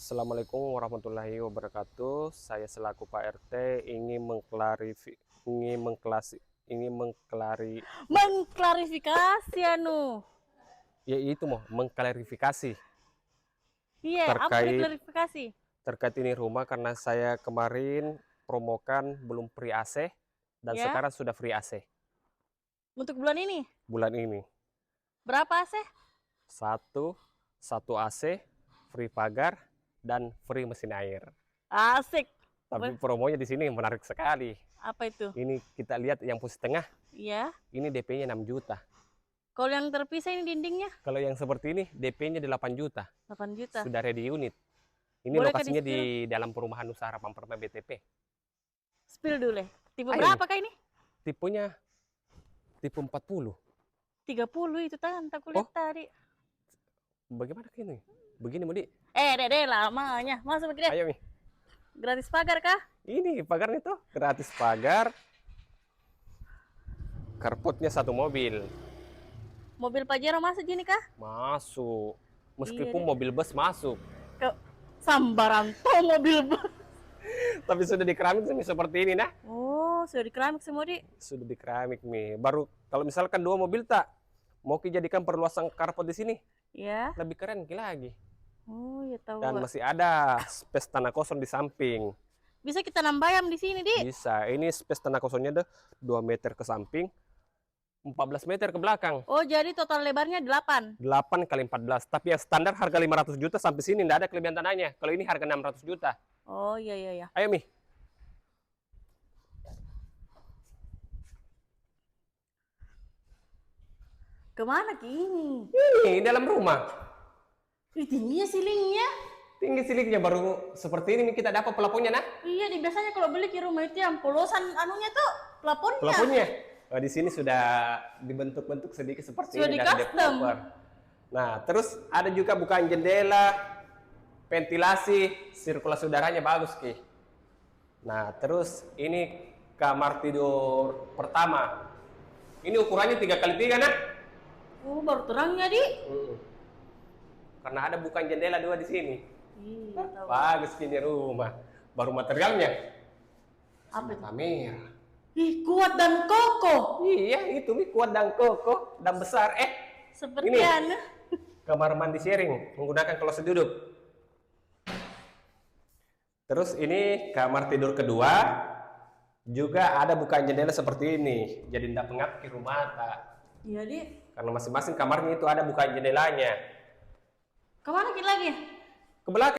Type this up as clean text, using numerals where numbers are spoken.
Assalamualaikum warahmatullahi wabarakatuh. Saya selaku Pak RT mengklarifikasi mengklarifikasi Iya, apa tadi terkait klarifikasi? ini rumah, karena saya kemarin promokan belum free AC dan Ya, sekarang sudah free AC untuk bulan ini bulan ini. berapa AC? Satu AC, free pagar dan free mesin air. Asik. Tapi promonya di sini menarik sekali. Apa itu? Ini kita lihat yang posisi tengah. Iya. Ini DP-nya 6 juta. Kalau yang terpisah ini dindingnya Kalau yang seperti ini DP-nya 8 juta. 8 juta. Sudah ready unit. Ini Boleh lokasinya di dalam perumahan usaha Harapan Permai BTP. Spill dulu. Tipe Ayo. berapa kah ini? Tipenya tipe 40. 30 itu tak kulihat tadi. Bagaimana ini? Begini Mudi. Dede lamanya. Masuk begini. Ayo Mi. Gratis pagar kah? Ini pagarnya tuh gratis pagar. Carportnya 1 mobil. Mobil Pajero masuk gini kah? Masuk. Meskipun Iya, mobil bus masuk. Ke sambaran tuh mobil bus. Tapi sudah di keramik seperti ini nah. Oh, sudah di keramik semua di. Sudah di keramik Mi. Baru kalau misalkan 2 mobil tak mau dijadikan perluasan carport di sini. Ya. Lebih keren lagi. Oh, ya tahu. Dan masih ada space tanah kosong di samping. Bisa kita nambah ayam di sini, Di. Bisa. Ini space tanah kosongnya 2 meter ke samping, 14 meter ke belakang. Oh, jadi total lebarnya 8. 8 kali 14. Tapi yang standar harga 500 juta sampai sini tidak ada kelebihan tanahnya. Kalau ini harga 600 juta. Oh, iya. Ayo Mi. Kemana kini? Ini dalam rumah. Tingginya silingnya. Tinggi silingnya baru seperti ini kita dapat plafonnya nah. Iya, biasanya kalau beli ke rumah itu yang polosan anunya tuh plafonnya. Plafonnya. Oh, di sini sudah dibentuk-bentuk sedikit seperti Sudah ini di dari custom. developer. Nah, terus ada juga bukaan jendela, ventilasi, sirkulasi udaranya bagus Ki. Nah, terus ini kamar tidur pertama. Ini ukurannya 3x3 nah. Oh, baru terangnya, Di. Karena ada bukaan jendela 2 di sini. Iya, tahu. Bagus ini rumah. Baru materialnya. Apa itu? Merah. Ih, kuat dan kokoh. Iya, itu Mi, kuat dan kokoh dan besar. Seperti ini anu. kamar mandi sharing menggunakan kloset duduk. Terus ini kamar tidur kedua, juga ada bukaan jendela seperti ini. Jadi tidak pengap ke rumah tak. Iya, Di. Karena masing-masing kamarnya itu ada bukaan jendelanya. Kemana kita lagi? Ke belakang.